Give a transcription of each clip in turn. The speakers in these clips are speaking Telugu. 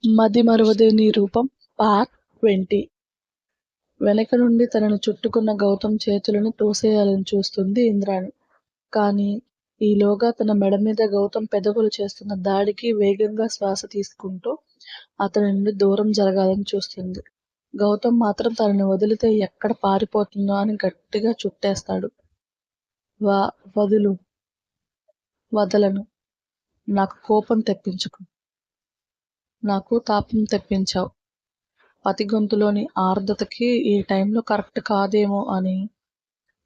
మదిమరువదే నీ రూపం పార్ట్ 20. వెనక నుండి తనను చుట్టుకున్న గౌతమ్ చేతులను తోసేయాలని చూస్తుంది ఇంద్రాణి. కానీ ఈలోగా తన మెడ మీద గౌతమ్ పెదవులు చేస్తున్న దాడికి వేగంగా శ్వాస తీసుకుంటూ అతని నుండి దూరం జరగాలని చూస్తుంది. గౌతమ్ మాత్రం తనని వదిలితే ఎక్కడ పారిపోతుందో అని గట్టిగా చుట్టేస్తాడు. వదులు. వదలను. నాకు కోపం తెప్పించుకు. నాకు తాపం తెప్పించావు. పతి గొంతులోని ఆర్ద్రతకి ఈ టైంలో కరెక్ట్ కాదేమో అని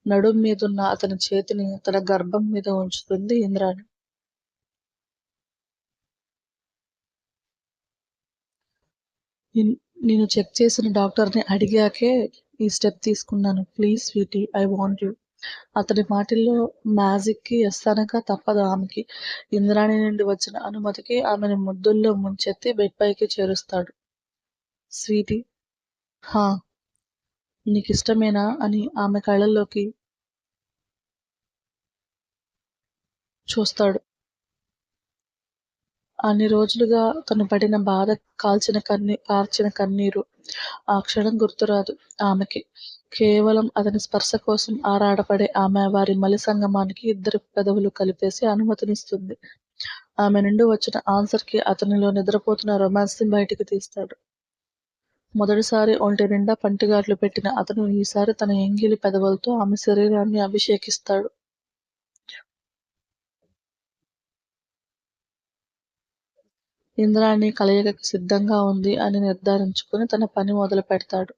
నడుం మీదున్న అతని చేతిని తన గర్భం మీద ఉంచుతుంది ఇంద్రాణి. నేను చెక్ చేసిన డాక్టర్ని అడిగాకే ఈ స్టెప్ తీసుకున్నాను. Please sweetie, I want you. అతని మాటల్లో మ్యాజిక్కి ఎస్ అనక తప్పదు ఆమెకి. ఇంద్రాణి నుండి వచ్చిన అనుమతికి ఆమెను ముద్దుల్లో ముంచెత్తి బెడ్ పైకి చేరుస్తాడు. స్వీటీ, హా, నీకిష్టమేనా అని ఆమె కళ్ళల్లోకి చూస్తాడు. అన్ని రోజులుగా తను పడిన బాధ, కార్చిన కన్నీరు ఆ క్షణం గుర్తురాదు ఆమెకి. కేవలం అతని స్పర్శ కోసం ఆరాటపడే ఆమె వారి మలి సంగమానికి ఇద్దరి పెదవులు కలిపేసి అనుమతినిస్తుంది. ఆమె నుండి వచ్చిన ఆన్సర్కి అతనిలో నిద్రపోతున్న రొమాన్స్ని బయటికి తీస్తాడు. మొదటిసారి ఒంటి నిండా పంటిగాట్లు పెట్టిన అతను ఈసారి తన ఎంగిలి పెదవులతో ఆమె శరీరాన్ని అభిషేకిస్తాడు. ఇంద్రాణి కలయికకి సిద్ధంగా ఉంది అని నిర్ధారించుకుని తన పని మొదలు పెడతాడు.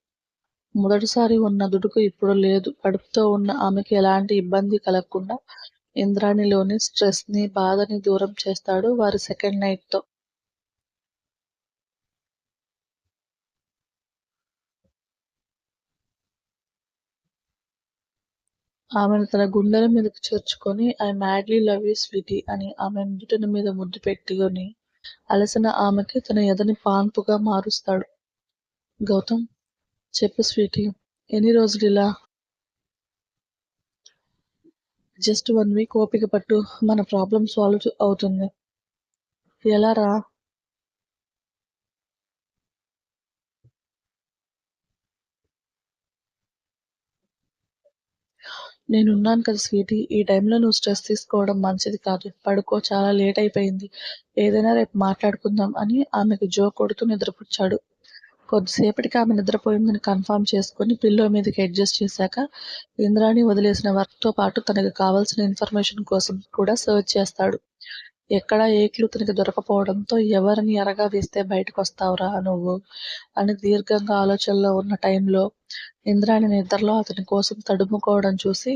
మొదటిసారి ఉన్న దుడుకు ఇప్పుడు లేదు. కడుపుతో ఉన్న ఆమెకి ఎలాంటి ఇబ్బంది కలగకుండా ఇంద్రాణిలోని స్ట్రెస్ని, బాధని దూరం చేస్తాడు వారి సెకండ్ నైట్తో. ఆమెను తన గుండెల మీదకి చేర్చుకొని I madly love you sweetie అని ఆమె నుదుటిన మీద ముద్దు పెట్టుకొని అలసిన ఆమెకి తన ఎదని పాన్పుగా మారుస్తాడు. గౌతమ్, చెప్పు స్వీటీ, ఎన్ని రోజులు ఇలా? జస్ట్ 1 వీక్ ఓపిక పట్టు, మన ప్రాబ్లం సాల్వ్ అవుతుంది. ఎలా రా? నేనున్నాను కదా స్వీటీ, ఈ టైంలో నువ్వు స్ట్రెస్ తీసుకోవడం మంచిది కాదు. పడుకో, చాలా లేట్ అయిపోయింది. ఏదైనా రేపు మాట్లాడుకుందాం అని ఆమెకు జోక్ కొడుతూ నిద్రపుచ్చాడు. కొద్దిసేపటికి ఆమె నిద్రపోయిందని కన్ఫర్మ్ చేసుకుని పిల్లో మీదకి అడ్జస్ట్ చేశాక ఇంద్రాణి వదిలేసిన వర్క్తో పాటు తనకు కావాల్సిన ఇన్ఫర్మేషన్ కోసం కూడా సర్చ్ చేస్తాడు. ఎక్కడా ఏ క్లూ తనకి దొరకపోవడంతో ఎవరిని ఎరగా వేస్తే బయటకు వస్తావురా నువ్వు అని దీర్ఘంగా ఆలోచనలో ఉన్న టైంలో ఇంద్రాణి నిద్రలో అతని కోసం తడుముకోవడం చూసి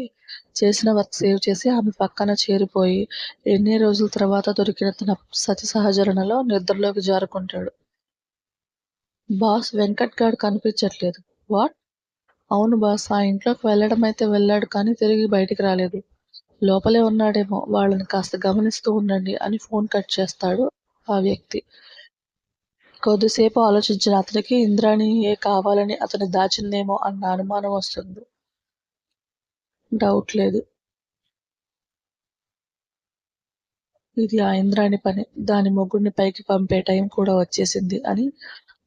చేసిన వర్క్ సేవ్ చేసి ఆమె పక్కన చేరిపోయి ఎన్ని రోజుల తర్వాత దొరికిన తన సతి సహచరణలో నిద్రలోకి జారుకుంటాడు. బాస్, వెంకట్ గాడు కనిపించట్లేదు. వాట్? అవును బాస్, ఆ ఇంట్లోకి వెళ్ళడం అయితే వెళ్ళాడు కానీ తిరిగి బయటికి రాలేదు. లోపలే ఉన్నాడేమో, వాళ్ళని కాస్త గమనిస్తూ ఉండండి అని ఫోన్ కట్ చేస్తాడు ఆ వ్యక్తి. కొద్దిసేపు ఆలోచించిన అతనికి ఇంద్రాణి కావాలని అతని దాచిందేమో అన్న అనుమానం వస్తుంది. డౌట్ లేదు, ఇది ఆ ఇంద్రాణి పని. దాని మొగుడిని పైకి పంపే టైం కూడా వచ్చేసింది అని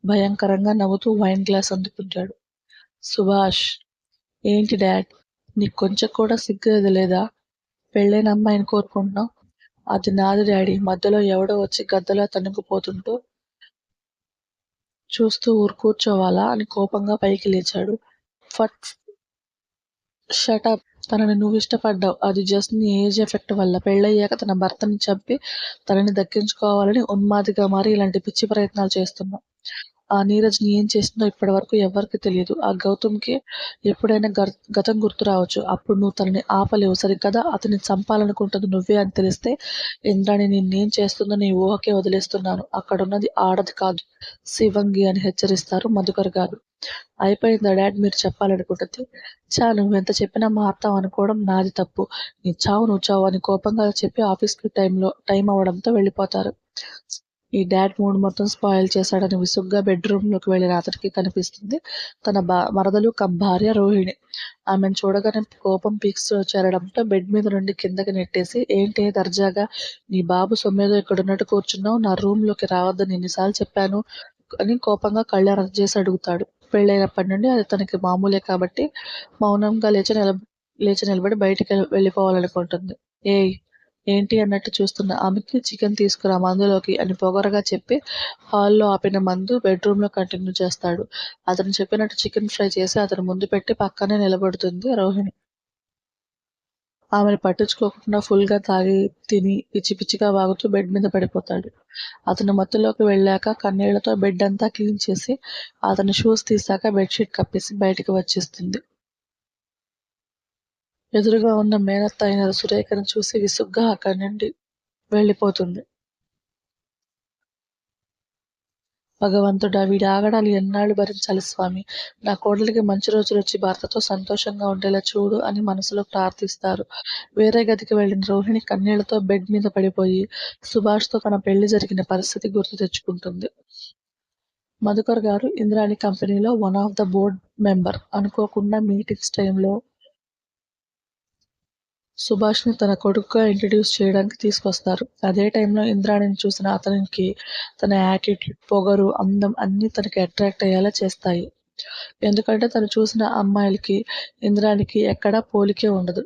భయంకరంగా నవ్వుతూ వైన్ గ్లాస్ అందుకుంటాడు. సుభాష్, ఏంటి డాడ్, నీకు కొంచెం కూడా సిగ్గేది లేదా? పెళ్ళైన అమ్మాయిని కోరుకుంటున్నావు. అది నాది డాడీ. మధ్యలో ఎవడో వచ్చి గద్దలా తన్నుకుపోతుంటూ చూస్తూ కూర్చోవాలా అని కోపంగా పైకి లేచాడు. ఫట్, షటప్. తనని నువ్వు ఇష్టపడ్డావు. అది జస్ట్ నీ ఏజ్ ఎఫెక్ట్ వల్ల. పెళ్ళయ్యాక తన భర్తని చంపి తనని దక్కించుకోవాలని ఉన్మాదిగా మారి ఇలాంటి పిచ్చి ప్రయత్నాలు చేస్తున్నావు. ఆ నీరజ్ని ఏం చేసిందో ఇప్పటి వరకు ఎవ్వరికి తెలియదు. ఆ గౌతమ్కి ఎప్పుడైనా గతం గుర్తు రావచ్చు. అప్పుడు నువ్వు తనని ఆపలేవు సరికదా. అతన్ని చంపాలనుకుంటుంది నువ్వే అని తెలిస్తే ఇంద్రాణి నిన్నేం చేస్తుందో నీ ఊహకే వదిలేస్తున్నాను. అక్కడున్నది ఆడది కాదు, శివంగి అని హెచ్చరిస్తారు మధుకర్ గారు. అయిపోయిందా డాడ్ మీరు చెప్పాలనుకుంటుంది? నువ్వెంత చెప్పినా మారుతావు అనుకోవడం నాది తప్పు. నీ చావు నువ్వు చావు అని కోపంగా చెప్పి ఆఫీస్కి టైం అవ్వడంతో వెళ్ళిపోతారు. ఈ డాడ్ మూడ్ మొత్తం స్పాయిల్ చేశాడని విసుగ్గా బెడ్రూమ్లోకి వెళ్ళిన అతనికి కనిపిస్తుంది తన మరదలు కమ్ భార్య రోహిణి. ఆమెను చూడగానే కోపం పీక్స్ చేరడంతో బెడ్ మీద నుండి కిందకి నెట్టేసి, ఏంటే దర్జాగా నీ బాబు సొమ్మేదో ఇక్కడున్నట్టు కూర్చున్నావు, నా రూమ్లోకి రావద్దని ఎన్నిసార్లు చెప్పాను అని కోపంగా కళ్ళెర్ర చేసి అడుగుతాడు. పెళ్ళైనప్పటి నుండి అది తనకి మామూలే కాబట్టి మౌనంగా లేచి నిలబడి బయటికి వెళ్ళిపోవాలనుకుంటుంది. ఏయ్ ఏంటి అన్నట్టు చూస్తున్న ఆమెకి చికెన్ తీసుకురా మందులోకి అని పొగరగా చెప్పి హాల్లో ఆపిన మందు బెడ్రూమ్లో కంటిన్యూ చేస్తాడు. అతను చెప్పినట్టు చికెన్ ఫ్రై చేసి అతని ముందు పెట్టి పక్కనే నిలబడుతుంది రోహిణి. ఆమెను పట్టించుకోకుండా ఫుల్గా తాగి తిని పిచ్చి పిచ్చిగా వాగుతూ బెడ్ మీద పడిపోతాడు. అతను మత్తులోకి వెళ్ళాక కన్నీళ్లతో బెడ్ అంతా క్లీన్ చేసి అతని షూస్ తీశాక బెడ్షీట్ కప్పేసి బయటికి వచ్చేస్తుంది. ఎదురుగా ఉన్న మేనత్త అయిన సురేఖను చూసి విసుగ్గా అక్కడి నుండి వెళ్ళిపోతుంది. భగవంతుడా! వీడి ఆగడాలు ఎన్నాళ్ళు భరించాలి స్వామి! నా కోడలికి మంచి రోజులొచ్చి భర్తతో సంతోషంగా ఉండేలా చూడు అని మనసులో ప్రార్థిస్తారు. వేరే గదికి వెళ్ళిన రోహిణి కన్నీళ్లతో బెడ్ మీద పడిపోయి సుభాష్తో తన పెళ్లి జరిగిన పరిస్థితి గుర్తు తెచ్చుకుంటుంది. మధుకర్ గారు ఇంద్రాణి కంపెనీలో one of the board member. అనుకోకుండా మీటింగ్స్ టైంలో సుభాష్ని తన కొడుకుగా ఇంట్రడ్యూస్ చేయడానికి తీసుకొస్తారు. అదే టైంలో ఇంద్రాణిని చూసిన అతనికి తన యాటిట్యూడ్, పొగరు, అందం అన్నీ తనకి అట్రాక్ట్ అయ్యేలా చేస్తాయి. ఎందుకంటే తను చూసిన అమ్మాయిలకి ఇంద్రాణికి ఎక్కడా పోలికే ఉండదు.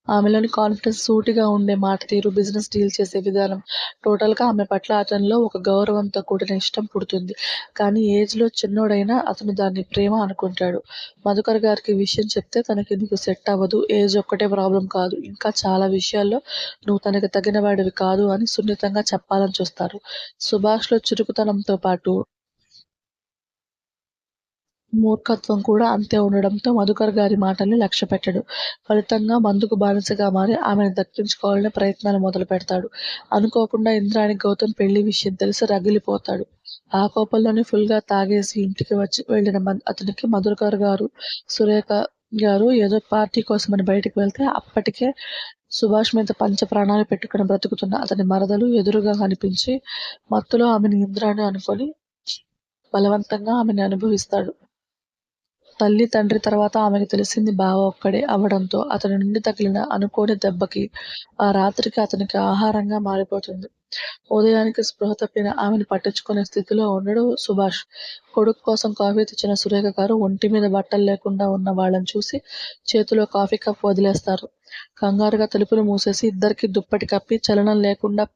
ఆమెలోని కాన్ఫిడెన్స్, సూటిగా ఉండే మాట తీరు, బిజినెస్ డీల్ చేసే విధానం టోటల్గా ఆమె పట్ల అతనిలో ఒక గౌరవంతో కూడిన ఇష్టం పుడుతుంది. కానీ ఏజ్లో చిన్నోడైనా అతను దాన్ని ప్రేమ అనుకుంటాడు. మధుకర్ గారికి ఈ విషయం చెప్తే తనకి నీకు సెట్ అవ్వదు, ఏజ్ ఒక్కటే ప్రాబ్లం కాదు, ఇంకా చాలా విషయాల్లో నువ్వు తనకి తగిన వాడివి కాదు అని సున్నితంగా చెప్పాలని చూస్తారు. సుభాష్లో చురుకుతనంతో పాటు మూర్ఖత్వం కూడా అంతే ఉండడంతో మధుకర్ గారి మాటల్ని లక్ష్యపెట్టడు. ఫలితంగా మందుకు బానిసగా మారి ఆమెను దక్కించుకోవాలనే ప్రయత్నాలు మొదలుపెడతాడు. అనుకోకుండా ఇంద్రాణి గౌతమ్ పెళ్లి విషయం తెలిసి రగిలిపోతాడు. ఆ కోపంలోనే ఫుల్గా తాగేసి ఇంటికి వెళ్ళిన అతనికి మధుకర్ గారు, సురేఖ గారు ఏదో పార్టీ కోసమని బయటికి వెళ్తే అప్పటికే సుభాష్ మీద పంచప్రాణాలు పెట్టుకుని బ్రతుకుతున్న అతని మరదలు ఎదురుగా కనిపించి మత్తులో ఆమెను ఇంద్రాణి అనుకొని బలవంతంగా ఆమెని అనుభవిస్తాడు. తల్లి, తండ్రి తర్వాత ఆమెకు తెలిసింది బావ ఒక్కడే అవ్వడంతో అతని నుండి తగిలిన అనుకోని దెబ్బకి ఆ రాత్రికి అతనికి ఆహారంగా మారిపోతుంది. ఉదయానికి స్పృహ తప్పిన ఆమెను పట్టించుకునే స్థితిలో ఉండడు సుభాష్. కొడుకు కోసం కాఫీ తెచ్చిన సురేఖ గారు ఒంటి మీద బట్టలు లేకుండా ఉన్న వాళ్ళని చూసి చేతిలో కాఫీ కప్ వదిలేస్తారు. కంగారుగా తలుపులు మూసేసి ఇద్దరికీ దుప్పటి కప్పి చలనం లేకుండా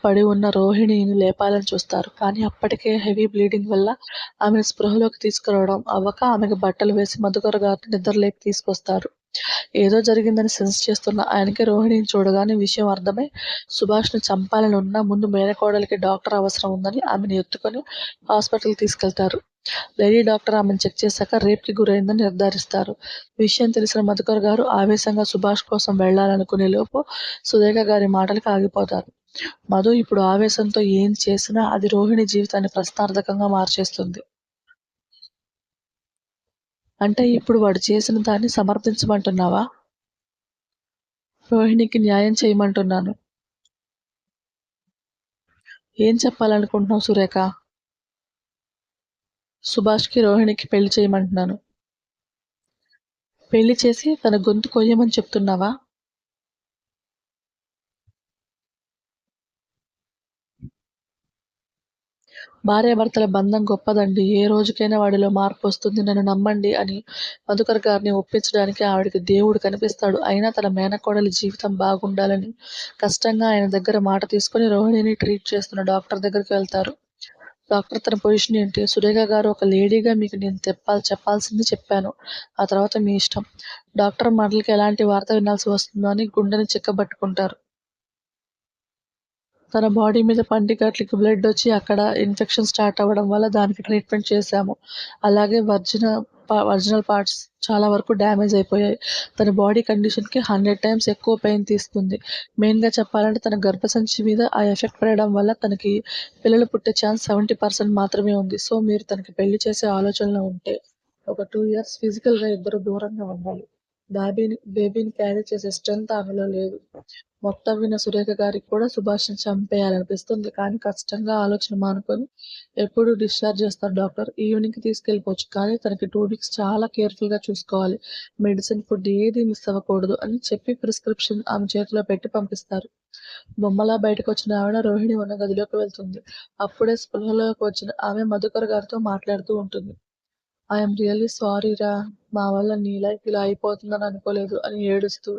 పడి ఉన్న రోహిణిని లేపాలని చూస్తారు. కానీ అప్పటికే హెవీ బ్లీడింగ్ వల్ల ఆమెను స్పృహలోకి తీసుకురావడం అవ్వక ఆమెకు బట్టలు వేసి మధుకర్ గారిని నిద్రలేపి తీసుకొస్తారు. ఏదో జరిగిందని సెన్స్ చేస్తున్న ఆయనకి రోహిణిని చూడగానే విషయం అర్థమై సుభాష్ని చంపాలని ఉన్నా ముందు మేనకోడలికి డాక్టర్ అవసరం ఉందని ఆమెను ఎత్తుకొని హాస్పిటల్కి తీసుకెళ్తారు. లేడీ డాక్టర్ ఆమెను చెక్ చేశాక రేప్కి గురైందని నిర్ధారిస్తారు. విషయం తెలిసిన మధుకర్ గారు ఆవేశంగా సుభాష్ కోసం వెళ్లాలనుకునే లోపు సురేఖ గారి మాటలకు ఆగిపోతారు. మధు ఇప్పుడు ఆవేశంతో ఏం చేసినా అది రోహిణి జీవితాన్ని ప్రశ్నార్థకంగా మార్చేస్తుంది. అంటే ఇప్పుడు వాడు చేసిన దాన్ని సమర్థించమంటున్నావా? రోహిణికి న్యాయం చేయమంటున్నాను. ఏం చెప్పాలనుకుంటున్నావు సురేఖ? సుభాష్కి రోహిణికి పెళ్లి చేయమంటున్నాను. పెళ్లి చేసి తన గొంతు కొయ్యమని చెప్తున్నావా? భార్యాభర్తల బంధం గొప్పదండి. ఏ రోజుకైనా వాడిలో మార్పు వస్తుంది. నన్ను నమ్మండి అని మధుకర్ గారిని ఒప్పించడానికి ఆవిడకి దేవుడు కనిపిస్తాడు. అయినా తన మేనకోడలి జీవితం బాగుండాలని కష్టంగా ఆయన దగ్గర మాట తీసుకుని రోహిణిని ట్రీట్ చేస్తున్న డాక్టర్ దగ్గరికి వెళ్తారు. డాక్టర్ తన పొజిషన్ ఏంటి? సురేఖ గారు ఒక లేడీగా మీకు నేను చెప్పాల్సింది చెప్పాను. ఆ తర్వాత మీ ఇష్టం. డాక్టర్ మాటలకి ఎలాంటి వార్త వినాల్సి వస్తుందో అని గుండెని చిక్కబట్టుకుంటారు. తన బాడీ మీద పంటికట్లకి బ్లడ్ వచ్చి అక్కడ ఇన్ఫెక్షన్ స్టార్ట్ అవ్వడం వల్ల దానికి ట్రీట్మెంట్ చేశాము. అలాగే ఒరిజినల్ పార్ట్స్ చాలా వరకు డ్యామేజ్ అయిపోయాయి. తన బాడీ కండిషన్కి 100 టైమ్స్ ఎక్కువ పెయిన్ తీసుకుంది. మెయిన్గా చెప్పాలంటే తన గర్భసంచి మీద ఆ ఎఫెక్ట్ పడడం వల్ల తనకి పిల్లలు పుట్టే ఛాన్స్ 70% మాత్రమే ఉంది. సో మీరు తనకి పెళ్లి చేసే ఆలోచనలో ఉంటే ఒక 2 years ఫిజికల్గా ఇద్దరు దూరంగా ఉండాలి. బేబీని క్యారీ చేసే స్ట్రెంత్ ఆమెలో లేదు. మొత్తం విన్న సురేఖ గారికి కూడా సుభాష్‌ని చంపేయాలనిపిస్తుంది. కానీ కష్టంగా ఆలోచన మానుకొని ఎప్పుడు డిశ్చార్జ్ చేస్తారు డాక్టర్. ఈవినింగ్‌కి తీసుకెళ్ళిపోవచ్చు. కానీ తనకి 2 వీక్స్ చాలా కేర్‌ఫుల్‌గా చూసుకోవాలి. మెడిసిన్, ఫుడ్ ఏది మిస్ అవ్వకూడదు అని చెప్పి ప్రిస్క్రిప్షన్ ఆమె చేతిలో పెట్టి పంపిస్తారు. బొమ్మలా బయటకొచ్చిన ఆవిడ రోహిణి ఉన్న గదిలోకి వెళ్తుంది. అప్పుడే స్పృహలోకి వచ్చిన ఆమె మధుకర్ గారితో మాట్లాడుతూ ఉంటుంది. ఐయామ్ రియల్లీ సారీరా! మా వల్ల నీ లైఫ్ ఇలా అయిపోతుందని అనుకోలేదు అని ఏడుస్తూ,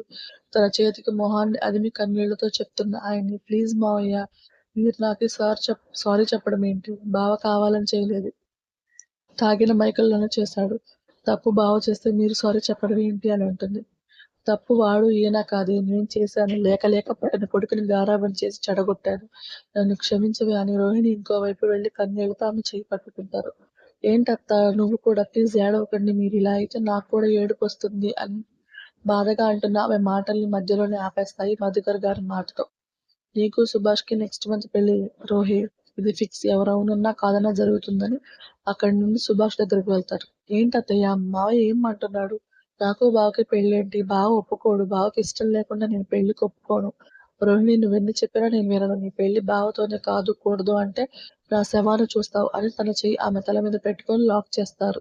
తన చేతికి మొహాన్ని అదిమి కన్నీళ్లతో చెప్తున్న ఆయన్ని, ప్లీజ్ మావయ్య, మీరు నాకి సారీ చెప్పడం ఏంటి? బావ కావాలని చేయలేదు. తాగిన మైకంలోనే చేశాడు. తప్పు బావ చేస్తే మీరు సారీ చెప్పడం ఏంటి అని అంటుంది. తప్పు వాడు ఈయన కాదే, నేను చేశాను. లేక లేక పుట్టిన కొడుకుని గారాబం చేసి చెడగొట్టాను. నన్ను క్షమించవే అని రోహిణి ఇంకోవైపు వెళ్లి కన్నీళ్లతో ఆమె చెయ్యి పట్టుకుంటారు. ఏంటత్తా నువ్వు కూడా, ప్లీజ్ ఏడవకండి, మీరిలా అయితే నాకు కూడా ఏడుపొస్తుంది అని బాధగా అంటున్న ఆమె మాటల్ని మధ్యలోనే ఆపేస్తాయి మధుకర్ గారి మాటతో. నీకు సుభాష్‌కి నెక్స్ట్ మంత్ పెళ్లి రోహి. ఇది ఫిక్స్. ఎవరు అవునన్నా కాదన్నా జరుగుతుందని అక్కడి నుండి సుభాష్ దగ్గరికి వెళ్తారు. ఏంటత్తయ్య మావయ్య ఏం అంటున్నాడు? నాకు బావకి పెళ్ళేంటి? బావ ఒప్పుకోడు. బావకి ఇష్టం లేకుండా నేను పెళ్ళికి ఒప్పుకోను. రోహిణి నువ్వెన్ని చెప్పినా నేను వినను. నీ పెళ్లి బావతోనే కాదు కూడదు అంటే నా శవాన్ని చూస్తావు అని తన చెయ్యి ఆమె తల మీద పెట్టుకొని లాక్ చేస్తారు.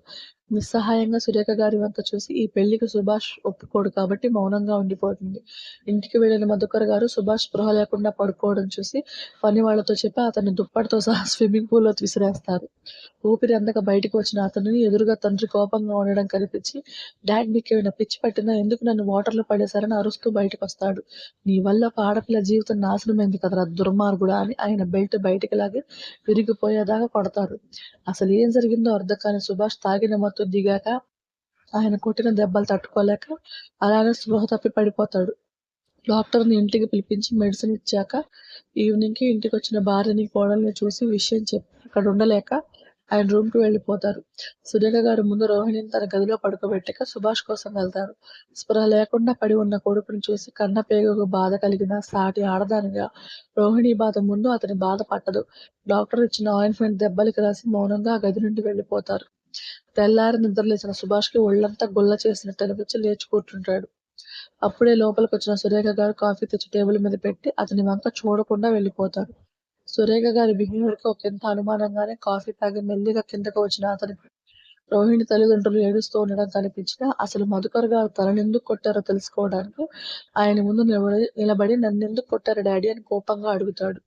నిస్సహాయంగా సురేఖ గారి వంక చూసి ఈ పెళ్లికి సుభాష్ ఒప్పుకోడు కాబట్టి మౌనంగా ఉండిపోతుంది. ఇంటికి వెళ్లిన మధుకర్ గారు సుభాష్ స్పృహ లేకుండా పడుకోవడం చూసి పనివాళ్లతో చెప్పి అతన్ని దుప్పటితో సహా స్విమ్మింగ్ పూల్ లో విసిరేస్తారు. ఊపిరి అందక బయటికి వచ్చిన అతనిని ఎదురుగా తండ్రి కోపంగా ఉండడం కనిపించి, డాడ్ మీకేమైనా పిచ్చి పట్టిందా? ఎందుకు నన్ను వాటర్లో పడేశారని అరుస్తూ బయటకొస్తాడు. నీ వల్ల ఒక ఆడపిల్ల జీవితం నాశనమైంది కదరా దుర్మార్గుడా అని ఆయన బెల్ట్ బయటికి లాగి విరిగిపోయేదాకా కొడతారు. అసలు ఏం జరిగిందో అర్థం కాని సుభాష్ తాగిన మత్తు దిగాక ఆయన కొట్టిన దెబ్బలు తట్టుకోలేక అలానే స్పృహ తప్పి పడిపోతాడు. డాక్టర్ని ఇంటికి పిలిపించి మెడిసిన్ ఇచ్చాక ఈవినింగ్‌కి ఇంటికొచ్చిన భార్యని, కోడల్ని చూసి విషయం చెప్పి అక్కడ ఉండలేక ఆయన రూమ్‌కి వెళ్ళిపోతారు. సురేఖ గారు ముందు రోహిణిని తన గదిలో పడుకోబెట్టాక సుభాష్ కోసం వెళ్తారు. స్పృహ లేకుండా పడి ఉన్న కొడుకుని చూసి కన్నపేగుకు బాధ కలిగిన సాటి ఆడదానిగా రోహిణి బాధ ముందు అతని బాధ పట్టదు. డాక్టర్ ఇచ్చిన ఆయింట్మెంట్ దెబ్బలకి రాసి మౌనంగా ఆ గది నుండి వెళ్ళిపోతారు. తెల్లారి నిద్రలేచిన సుభాష్‌కి ఒళ్లంతా గుల్ల చేసినట్టు అనిపించి లేచి కూర్చుంటాడు. అప్పుడే లోపలికొచ్చిన సురేఖ గారు కాఫీ తెచ్చి టేబుల్ మీద పెట్టి అతని వంక చూడకుండా వెళ్ళిపోతారు. సురేఖ గారి బిహేవియర్‌కి ఒకింత అనుమానంగానే కాఫీ తాగి మెల్లిగా కిందకు వచ్చిన అతనికి రోహిణి తల్లిదండ్రులు ఏడుస్తూ ఉండడం కనిపించినా అసలు మధుకర్ గారు తననెందుకు కొట్టారో తెలుసుకోవడానికి ఆయన ముందు నిలబడి నన్నెందుకు కొట్టారు డాడీ అని కోపంగా అడుగుతాడు.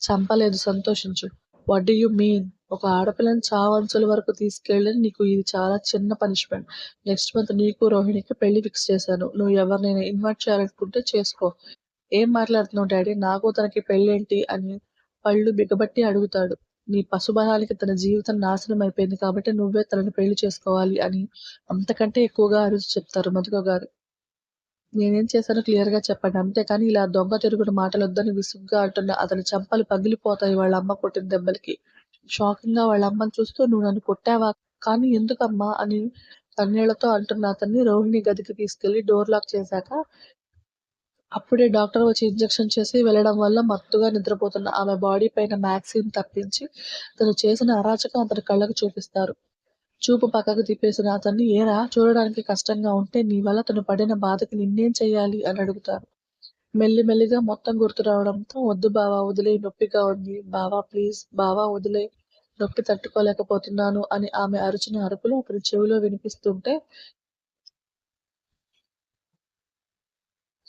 చంపలేదు, సంతోషించు. What do you mean? ఒక ఆడపిల్లని చావంచుల వరకు తీసుకెళ్ళిన నీకు ఇది చాలా చిన్న పనిష్మెంట్. నెక్స్ట్ మంత్ నీకు రోహిణికి పెళ్లి ఫిక్స్ చేశాను. నువ్వు ఎవరినైనా ఇన్వైట్ చేయాలనుకుంటే చేసుకో. ఏం మాట్లాడుతున్నావు డాడీ? నాకు తనకి పెళ్ళేంటి అని పళ్ళు బిగబట్టి అడుగుతాడు. నీ పశుబలానికి తన జీవితం నాశనం అయిపోయింది కాబట్టి నువ్వే తనని పెళ్లి చేసుకోవాలి అని అంతకంటే ఎక్కువగా అరిచి చెప్తారు మధుక గారు. నేనేం చేశానో క్లియర్‌గా చెప్పండి. అంతేకాని ఇలా దొంగ తిరుగుడు మాటలొద్దని విసుగ్గా అంటున్న అతని చెంపలు పగిలిపోతాయి వాళ్ళమ్మ కొట్టిన దెబ్బలకి. షాకింగ్‌గా వాళ్ళమ్మని చూస్తూ "నువ్వు నన్ను కొట్టావా? కానీ ఎందుకమ్మా?" అని కన్నీళ్లతో అంటున్న అతన్ని రోహిణి గదికి తీసుకెళ్లి డోర్ లాక్ చేశాక అప్పుడే డాక్టర్ వచ్చి ఇంజెక్షన్ చేసి వెళ్ళడం వల్ల మత్తుగా నిద్రపోతున్న ఆమె బాడీ పైన మ్యాగజైన్ తప్పించి తను చేసిన అరాచకం అతని కళ్ళకు చూపిస్తారు. చూపు పక్కకు తిప్పేసిన అతన్ని ఏరా చూడడానికి కష్టంగా ఉంటే నీ వల్ల తను పడిన బాధకి నిన్నేం చెయ్యాలి అని అడుగుతారు. మెల్లిమెల్లిగా మొత్తం గుర్తు రావడంతో వద్దు బావా వదిలేయ్ నొప్పిగా ఉంది. బావా ప్లీజ్ బావా వదిలేయ్ నొప్పి తట్టుకోలేకపోతున్నాను అని ఆమె అరిచిన అరుపులు అతని చెవిలో వినిపిస్తుంటే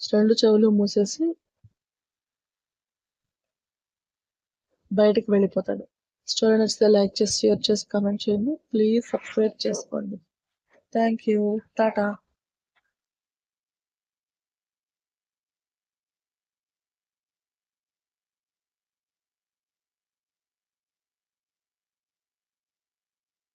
రెండు చెవులు మూసేసి బయటికి వెళ్ళిపోతాడు. స్టోరీ నచ్చితే లైక్ చేసి, షేర్ చేసి, కామెంట్ చేయండి. ప్లీజ్ సబ్స్క్రైబ్ చేసుకోండి. Thank you. టాటా.